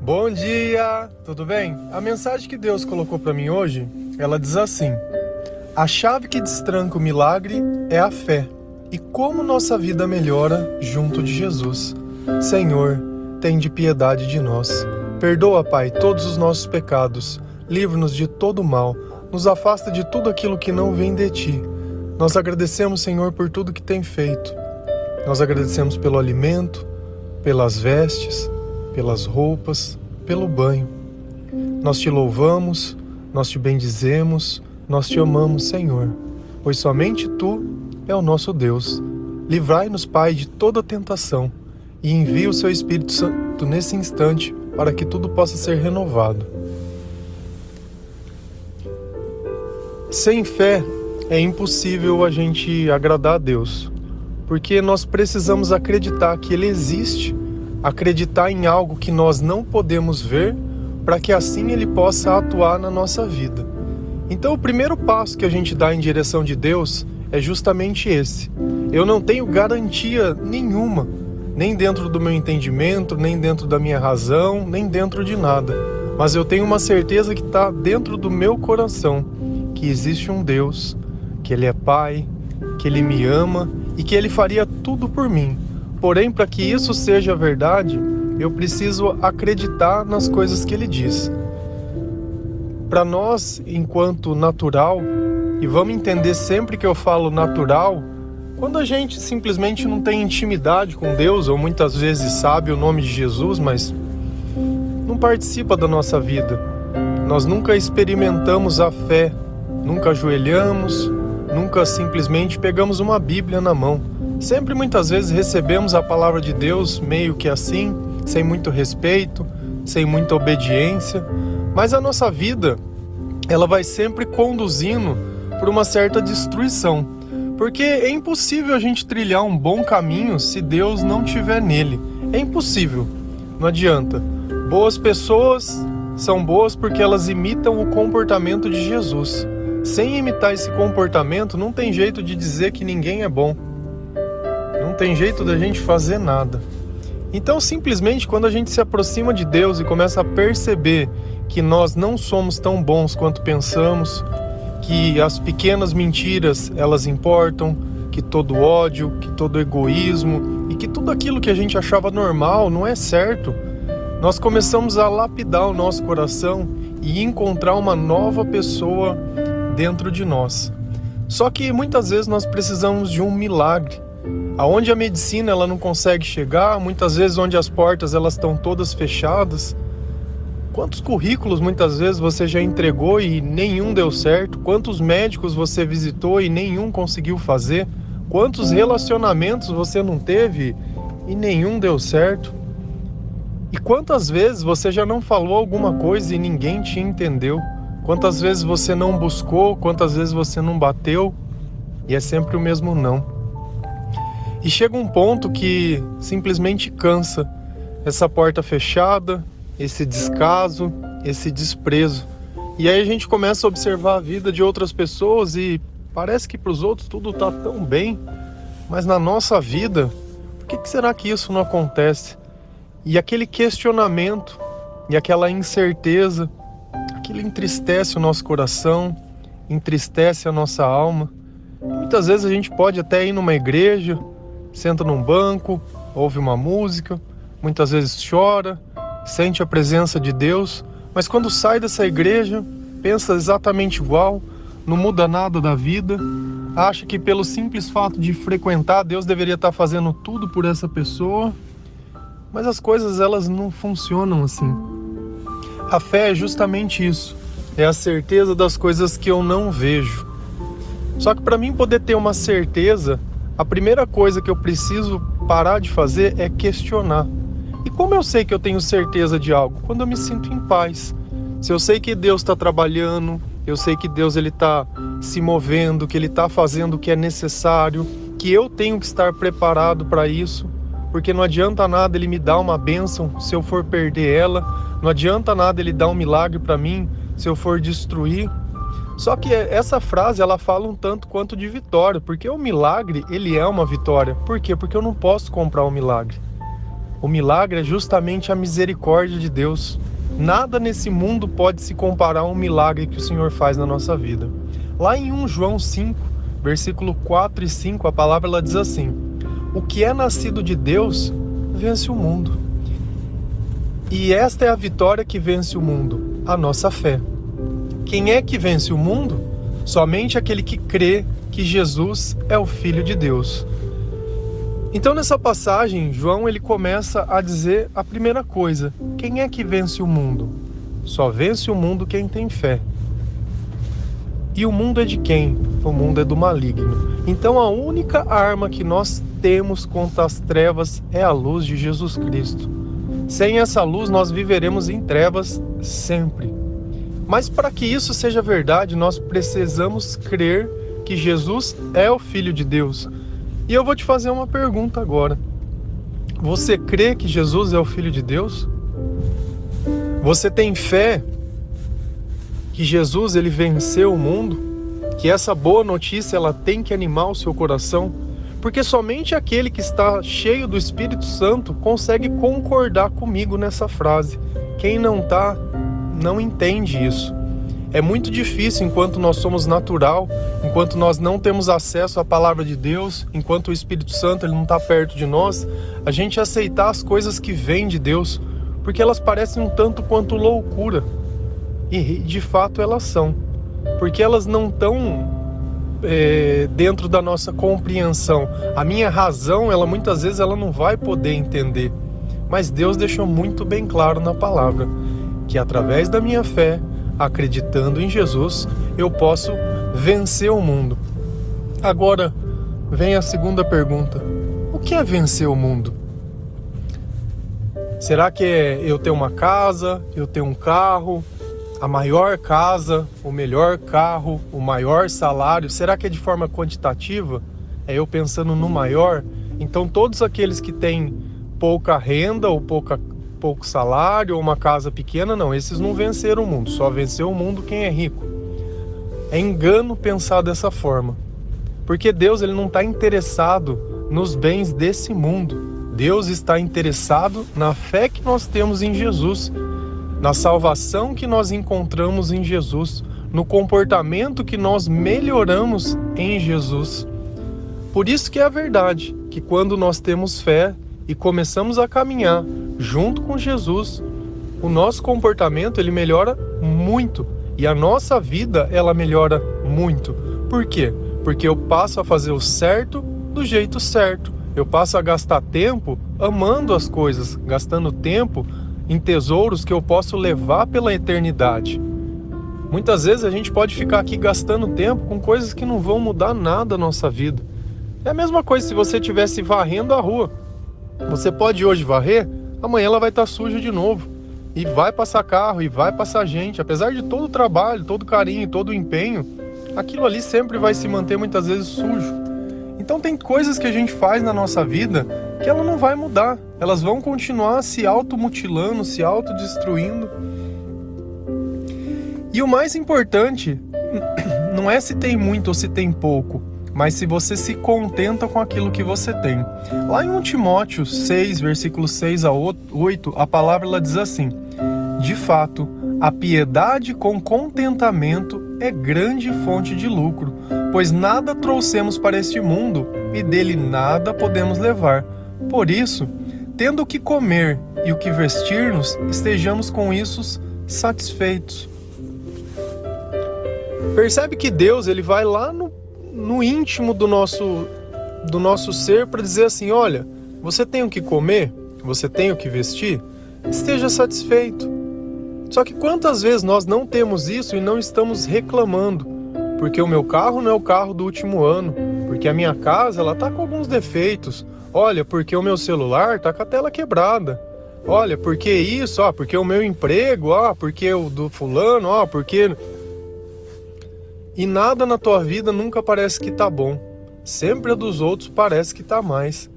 Bom dia, tudo bem? A mensagem que Deus colocou para mim hoje, ela diz assim: a chave que destranca o milagre é a fé. E como nossa vida melhora junto de Jesus. Senhor, tende piedade de nós. Perdoa, Pai, todos os nossos pecados. Livra-nos de todo o mal. Nos afasta de tudo aquilo que não vem de Ti. Nós agradecemos, Senhor, por tudo que tem feito. Nós agradecemos pelo alimento, pelas vestes, pelas roupas, pelo banho. Nós Te louvamos, nós Te bendizemos, nós Te amamos, Senhor, pois somente Tu é o nosso Deus. Livrai-nos, Pai, de toda tentação e envie o Seu Espírito Santo nesse instante para que tudo possa ser renovado. Sem fé é impossível a gente agradar a Deus, porque nós precisamos acreditar que Ele existe, acreditar em algo que nós não podemos ver, para que assim Ele possa atuar na nossa vida. Então o primeiro passo que a gente dá em direção de Deus é justamente esse. Eu não tenho garantia nenhuma, nem dentro do meu entendimento, nem dentro da minha razão, nem dentro de nada. Mas eu tenho uma certeza que está dentro do meu coração, que existe um Deus, que Ele é Pai, que Ele me ama e que Ele faria tudo por mim. Porém, para que isso seja verdade, eu preciso acreditar nas coisas que Ele diz. Para nós, enquanto natural, e vamos entender sempre que eu falo natural, quando a gente simplesmente não tem intimidade com Deus, ou muitas vezes sabe o nome de Jesus, mas não participa da nossa vida. Nós nunca experimentamos a fé, nunca ajoelhamos, nunca simplesmente pegamos uma Bíblia na mão. Sempre, muitas vezes, recebemos a palavra de Deus meio que assim, sem muito respeito, sem muita obediência. Mas a nossa vida, ela vai sempre conduzindo por uma certa destruição. Porque é impossível a gente trilhar um bom caminho se Deus não estiver nele. É impossível, não adianta. Boas pessoas são boas porque elas imitam o comportamento de Jesus. Sem imitar esse comportamento, não tem jeito de dizer que ninguém é bom. Não tem jeito da gente fazer nada. Então, simplesmente, quando a gente se aproxima de Deus e começa a perceber que nós não somos tão bons quanto pensamos, que as pequenas mentiras, elas importam, que todo ódio, que todo egoísmo e que tudo aquilo que a gente achava normal não é certo, nós começamos a lapidar o nosso coração e encontrar uma nova pessoa dentro de nós. Só que muitas vezes nós precisamos de um milagre. Aonde a medicina ela não consegue chegar, muitas vezes onde as portas elas estão todas fechadas. Quantos currículos muitas vezes você já entregou e nenhum deu certo? Quantos médicos você visitou e nenhum conseguiu fazer? Quantos relacionamentos você não teve e nenhum deu certo? E quantas vezes você já não falou alguma coisa e ninguém te entendeu? Quantas vezes você não buscou, quantas vezes você não bateu e é sempre o mesmo não. E chega um ponto que simplesmente cansa essa porta fechada, esse descaso, esse desprezo. E aí a gente começa a observar a vida de outras pessoas e parece que para os outros tudo está tão bem, mas na nossa vida, por que será que isso não acontece? E aquele questionamento e aquela incerteza, aquilo entristece o nosso coração, entristece a nossa alma. Muitas vezes a gente pode até ir numa igreja, senta num banco, ouve uma música, muitas vezes chora, sente a presença de Deus, mas quando sai dessa igreja, pensa exatamente igual, não muda nada da vida, acha que pelo simples fato de frequentar, Deus deveria estar fazendo tudo por essa pessoa, mas as coisas elas não funcionam assim. A fé é justamente isso, é a certeza das coisas que eu não vejo. Só que para mim poder ter uma certeza, a primeira coisa que eu preciso parar de fazer é questionar. E como eu sei que eu tenho certeza de algo? Quando eu me sinto em paz. Se eu sei que Deus está trabalhando, eu sei que Deus está se movendo, que Ele está fazendo o que é necessário, que eu tenho que estar preparado para isso, porque não adianta nada Ele me dar uma bênção se eu for perder ela, não adianta nada Ele dar um milagre para mim se eu for destruir. Só que essa frase, ela fala um tanto quanto de vitória, porque o milagre, ele é uma vitória. Por quê? Porque eu não posso comprar um milagre. O milagre é justamente a misericórdia de Deus. Nada nesse mundo pode se comparar a um milagre que o Senhor faz na nossa vida. Lá em 1 João 5, versículo 4 e 5, a palavra ela diz assim: o que é nascido de Deus vence o mundo. E esta é a vitória que vence o mundo, a nossa fé. Quem é que vence o mundo? Somente aquele que crê que Jesus é o Filho de Deus. Então nessa passagem, João ele começa a dizer a primeira coisa: quem é que vence o mundo? Só vence o mundo quem tem fé. E o mundo é de quem? O mundo é do maligno. Então a única arma que nós temos contra as trevas é a luz de Jesus Cristo. Sem essa luz nós viveremos em trevas sempre. Mas para que isso seja verdade, nós precisamos crer que Jesus é o Filho de Deus. E eu vou te fazer uma pergunta agora. Você crê que Jesus é o Filho de Deus? Você tem fé que Jesus ele venceu o mundo? Que essa boa notícia ela tem que animar o seu coração? Porque somente aquele que está cheio do Espírito Santo consegue concordar comigo nessa frase. Quem não está, não entende isso. É muito difícil enquanto nós somos natural, enquanto nós não temos acesso à palavra de Deus, enquanto o Espírito Santo ele não está perto de nós, a gente aceitar as coisas que vêm de Deus, porque elas parecem um tanto quanto loucura. E de fato elas são, porque elas não estão dentro da nossa compreensão. A minha razão, ela muitas vezes ela não vai poder entender, mas Deus deixou muito bem claro na palavra, que através da minha fé, acreditando em Jesus, eu posso vencer o mundo. Agora, vem a segunda pergunta: o que é vencer o mundo? Será que é eu ter uma casa, eu ter um carro, a maior casa, o melhor carro, o maior salário? Será que é de forma quantitativa? É eu pensando no maior? Então todos aqueles que têm pouca renda ou pouco salário ou uma casa pequena, não, esses não venceram o mundo, só venceu o mundo quem é rico. É engano pensar dessa forma, porque Deus ele não está interessado nos bens desse mundo. Deus está interessado na fé que nós temos em Jesus, na salvação que nós encontramos em Jesus, no comportamento que nós melhoramos em Jesus. Por isso que é a verdade, que quando nós temos fé e começamos a caminhar junto com Jesus, o nosso comportamento ele melhora muito e a nossa vida ela melhora muito. Por quê? Porque eu passo a fazer o certo do jeito certo. Eu passo a gastar tempo amando as coisas, gastando tempo em tesouros que eu posso levar pela eternidade. Muitas vezes a gente pode ficar aqui gastando tempo com coisas que não vão mudar nada na nossa vida. É a mesma coisa se você estivesse varrendo a rua. Você pode hoje varrer, amanhã ela vai estar suja de novo. E vai passar carro, e vai passar gente. Apesar de todo o trabalho, todo o carinho, todo o empenho, aquilo ali sempre vai se manter muitas vezes sujo. Então tem coisas que a gente faz na nossa vida que ela não vai mudar. Elas vão continuar se automutilando, se autodestruindo. E o mais importante não é se tem muito ou se tem pouco, mas se você se contenta com aquilo que você tem. Lá em 1 Timóteo 6, versículos 6 a 8, a palavra ela diz assim: de fato, a piedade com contentamento é grande fonte de lucro, pois nada trouxemos para este mundo e dele nada podemos levar. Por isso, tendo o que comer e o que vestir-nos, estejamos com isso satisfeitos. Percebe que Deus ele vai lá no íntimo do nosso ser para dizer assim: olha, você tem o que comer, você tem o que vestir, esteja satisfeito. Só que quantas vezes nós não temos isso e não estamos reclamando? Porque o meu carro não é o carro do último ano, porque a minha casa ela tá com alguns defeitos. Olha, porque o meu celular tá com a tela quebrada. Olha, porque isso, porque o meu emprego, porque o do fulano, porque... E nada na tua vida nunca parece que tá bom. Sempre a dos outros parece que tá mais.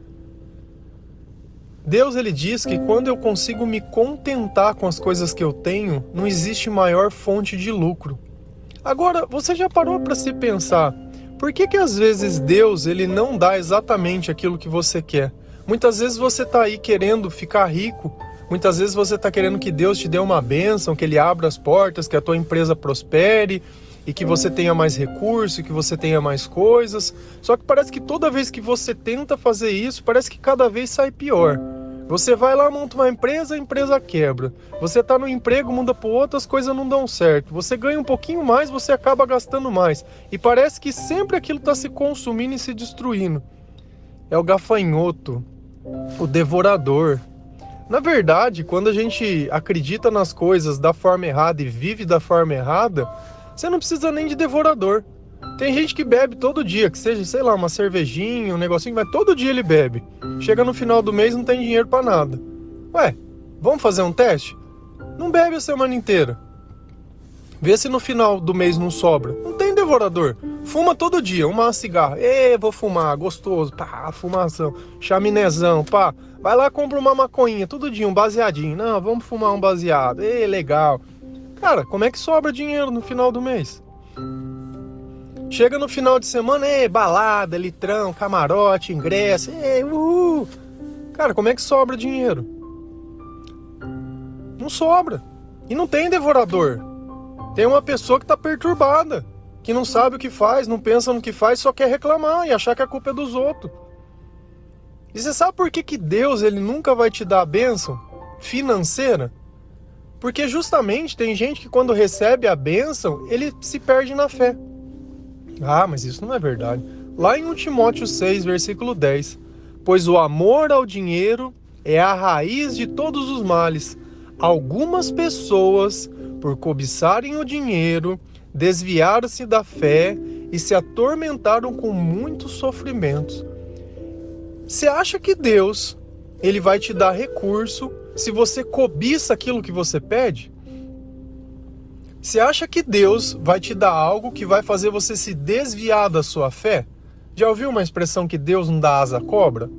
Deus ele diz que quando eu consigo me contentar com as coisas que eu tenho, não existe maior fonte de lucro. Agora, você já parou para se pensar, por que às vezes Deus ele não dá exatamente aquilo que você quer? Muitas vezes você está aí querendo ficar rico, muitas vezes você está querendo que Deus te dê uma bênção, que Ele abra as portas, que a tua empresa prospere e que você tenha mais recursos, que você tenha mais coisas. Só que parece que toda vez que você tenta fazer isso, parece que cada vez sai pior. Você vai lá, monta uma empresa, a empresa quebra. Você está no emprego, muda para outro, as coisas não dão certo. Você ganha um pouquinho mais, você acaba gastando mais. E parece que sempre aquilo está se consumindo e se destruindo. É o gafanhoto, o devorador. Na verdade, quando a gente acredita nas coisas da forma errada e vive da forma errada, você não precisa nem de devorador. Tem gente que bebe todo dia, que seja, sei lá, uma cervejinha, um negocinho, mas todo dia ele bebe. Chega no final do mês, não tem dinheiro pra nada. Ué, vamos fazer um teste? Não bebe a semana inteira. Vê se no final do mês não sobra. Não tem devorador. Fuma todo dia, uma cigarra. Vou fumar, gostoso. Pá, fumação, chaminezão, pá. Vai lá, compra uma maconhinha, todo dia, um baseadinho. Não, vamos fumar um baseado. Legal. Cara, como é que sobra dinheiro no final do mês? Chega no final de semana, balada, litrão, camarote, ingresso, Cara, como é que sobra dinheiro? Não sobra. E não tem devorador. Tem uma pessoa que tá perturbada, que não sabe o que faz, não pensa no que faz, só quer reclamar e achar que a culpa é dos outros. E você sabe por que Deus ele nunca vai te dar a bênção financeira? Porque justamente tem gente que quando recebe a bênção, ele se perde na fé. Ah, mas isso não é verdade. Lá em 1 Timóteo 6, versículo 10. Pois o amor ao dinheiro é a raiz de todos os males. Algumas pessoas, por cobiçarem o dinheiro, desviaram-se da fé e se atormentaram com muitos sofrimentos. Você acha que Deus ele vai te dar recurso se você cobiça aquilo que você pede? Você acha que Deus vai te dar algo que vai fazer você se desviar da sua fé? Já ouviu uma expressão que Deus não dá asa à cobra?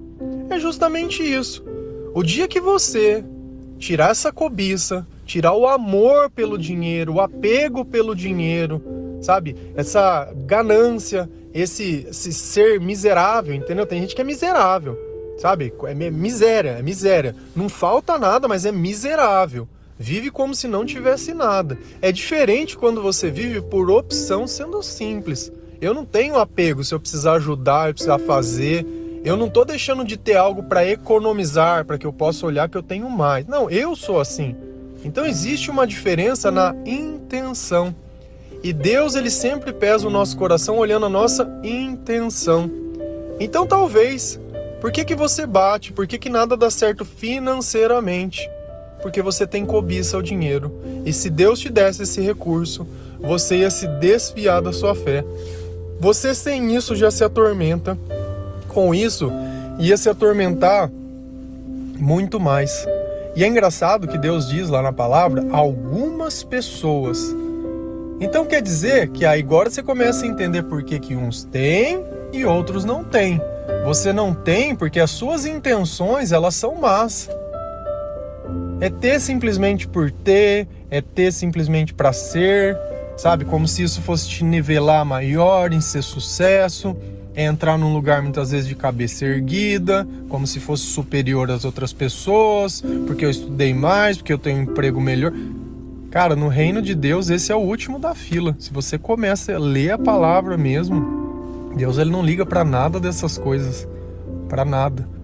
É justamente isso. O dia que você tirar essa cobiça, tirar o amor pelo dinheiro, o apego pelo dinheiro, sabe? Essa ganância, esse ser miserável, entendeu? Tem gente que é miserável, sabe? É miséria. Não falta nada, mas é miserável. Vive como se não tivesse nada. É diferente quando você vive por opção sendo simples. Eu não tenho apego se eu precisar ajudar, eu precisar fazer. Eu não estou deixando de ter algo para economizar, para que eu possa olhar que eu tenho mais. Não, eu sou assim. Então existe uma diferença na intenção. E Deus ele sempre pesa o nosso coração olhando a nossa intenção. Então talvez, por que você bate? Por que nada dá certo financeiramente? Porque você tem cobiça ao dinheiro. E se Deus te desse esse recurso, você ia se desfiar da sua fé. Você sem isso já se atormenta. Com isso, ia se atormentar muito mais. E é engraçado que Deus diz lá na palavra, algumas pessoas. Então quer dizer que aí agora você começa a entender por que uns têm e outros não têm. Você não tem porque as suas intenções elas são más. É ter simplesmente por ter, é ter simplesmente para ser, sabe? Como se isso fosse te nivelar maior, em ser sucesso, é entrar num lugar muitas vezes de cabeça erguida, como se fosse superior às outras pessoas, porque eu estudei mais, porque eu tenho um emprego melhor. Cara, no reino de Deus esse é o último da fila. Se você começa a ler a palavra mesmo, Deus ele não liga para nada dessas coisas, para nada.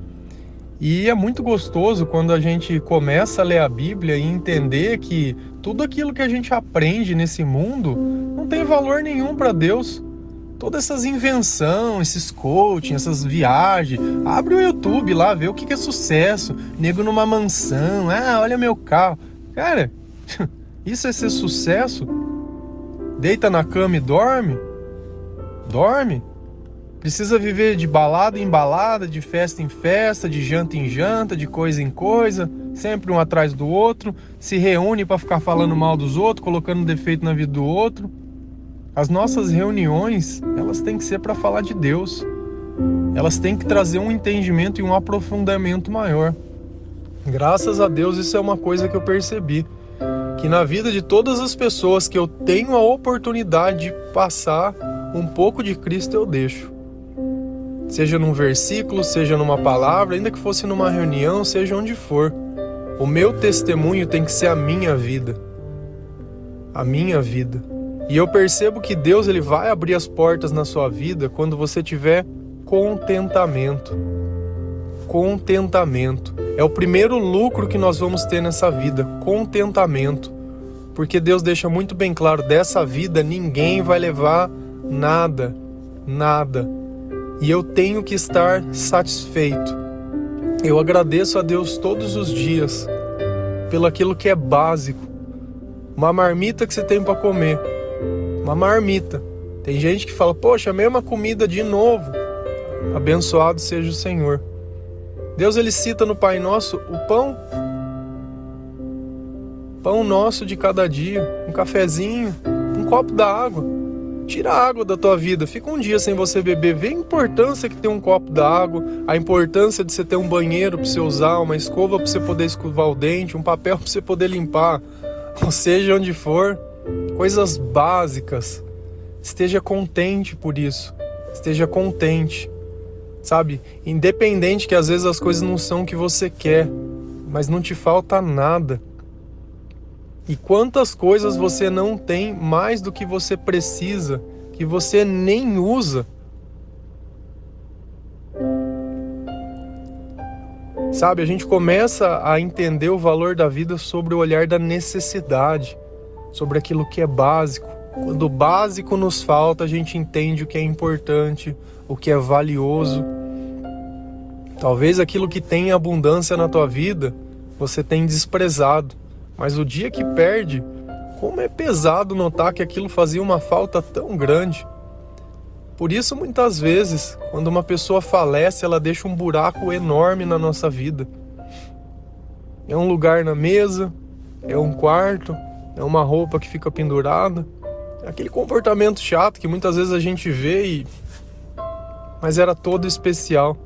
E é muito gostoso quando a gente começa a ler a Bíblia e entender que tudo aquilo que a gente aprende nesse mundo não tem valor nenhum para Deus. Todas essas invenções, esses coaching, essas viagens. Abre o YouTube lá, vê o que é sucesso. Nego numa mansão, olha meu carro. Cara, isso é ser sucesso? Deita na cama e dorme? Dorme? Precisa viver de balada em balada, de festa em festa, de janta em janta, de coisa em coisa, sempre um atrás do outro, se reúne para ficar falando mal dos outros, colocando defeito na vida do outro. As nossas reuniões, elas têm que ser para falar de Deus. Elas têm que trazer um entendimento e um aprofundamento maior. Graças a Deus isso é uma coisa que eu percebi, que na vida de todas as pessoas que eu tenho a oportunidade de passar um pouco de Cristo eu deixo. Seja num versículo, seja numa palavra, ainda que fosse numa reunião, seja onde for. O meu testemunho tem que ser a minha vida. A minha vida. E eu percebo que Deus ele vai abrir as portas na sua vida quando você tiver contentamento. Contentamento. É o primeiro lucro que nós vamos ter nessa vida. Contentamento. Porque Deus deixa muito bem claro, dessa vida ninguém vai levar nada. Nada. E eu tenho que estar satisfeito. Eu agradeço a Deus todos os dias pelo aquilo que é básico. Uma marmita que você tem para comer. Uma marmita. Tem gente que fala, poxa, a mesma comida de novo. Abençoado seja o Senhor. Deus ele cita no Pai Nosso o pão. Pão nosso de cada dia. Um cafezinho. Um copo d'água. Tira a água da tua vida, fica um dia sem você beber, vê a importância que tem um copo d'água, a importância de você ter um banheiro para você usar, uma escova para você poder escovar o dente, um papel para você poder limpar, ou seja, onde for, coisas básicas. Esteja contente por isso, esteja contente, sabe? Independente que às vezes as coisas não são o que você quer, mas não te falta nada. E quantas coisas você não tem mais do que você precisa, que você nem usa. Sabe, a gente começa a entender o valor da vida sobre o olhar da necessidade, sobre aquilo que é básico. Quando o básico nos falta, a gente entende o que é importante, o que é valioso. Talvez aquilo que tem abundância na tua vida, você tem desprezado. Mas o dia que perde, como é pesado notar que aquilo fazia uma falta tão grande. Por isso, muitas vezes, quando uma pessoa falece, ela deixa um buraco enorme na nossa vida. É um lugar na mesa, é um quarto, é uma roupa que fica pendurada. É aquele comportamento chato que muitas vezes a gente vê mas era todo especial.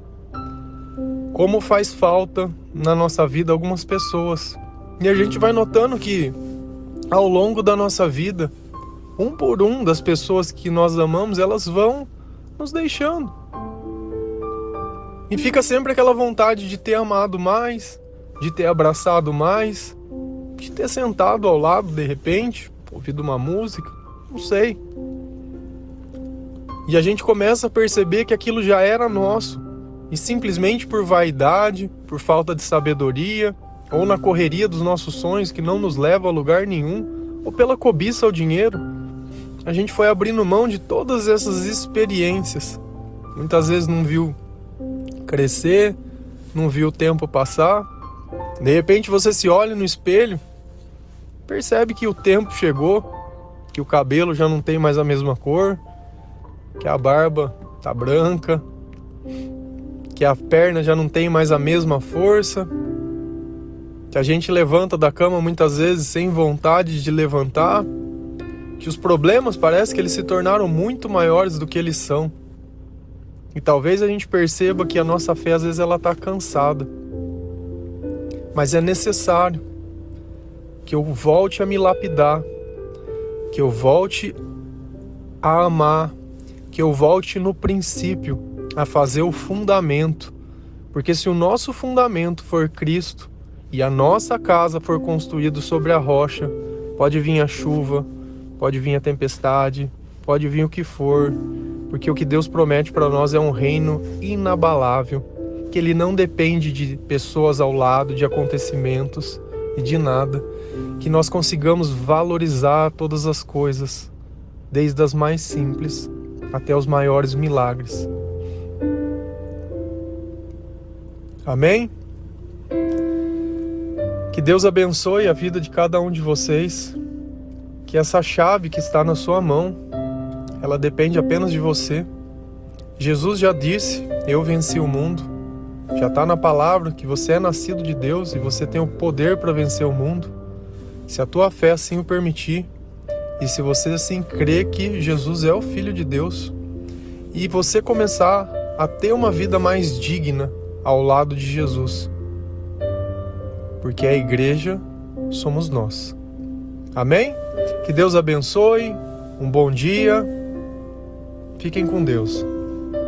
Como faz falta na nossa vida algumas pessoas. E a gente vai notando que ao longo da nossa vida, um por um das pessoas que nós amamos, elas vão nos deixando. E fica sempre aquela vontade de ter amado mais, de ter abraçado mais, de ter sentado ao lado de repente, ouvido uma música, não sei. E a gente começa a perceber que aquilo já era nosso. E simplesmente por vaidade, por falta de sabedoria, ou na correria dos nossos sonhos que não nos leva a lugar nenhum, ou pela cobiça ao dinheiro, a gente foi abrindo mão de todas essas experiências. Muitas vezes não viu crescer, não viu o tempo passar. De repente você se olha no espelho, percebe que o tempo chegou, que o cabelo já não tem mais a mesma cor, que a barba tá branca, que a perna já não tem mais a mesma força, que a gente levanta da cama muitas vezes sem vontade de levantar, que os problemas parece que eles se tornaram muito maiores do que eles são. E talvez a gente perceba que a nossa fé às vezes ela está cansada. Mas é necessário que eu volte a me lapidar, que eu volte a amar, que eu volte no princípio a fazer o fundamento. Porque se o nosso fundamento for Cristo, e a nossa casa for construída sobre a rocha, pode vir a chuva, pode vir a tempestade, pode vir o que for, porque o que Deus promete para nós é um reino inabalável, que ele não depende de pessoas ao lado, de acontecimentos e de nada, que nós consigamos valorizar todas as coisas, desde as mais simples até os maiores milagres. Amém? Que Deus abençoe a vida de cada um de vocês, que essa chave que está na sua mão, ela depende apenas de você. Jesus já disse, eu venci o mundo. Já está na palavra que você é nascido de Deus e você tem o poder para vencer o mundo. Se a tua fé assim o permitir, e se você assim crê que Jesus é o Filho de Deus, e você começar a ter uma vida mais digna ao lado de Jesus. Porque a igreja somos nós. Amém? Que Deus abençoe, um bom dia, fiquem com Deus.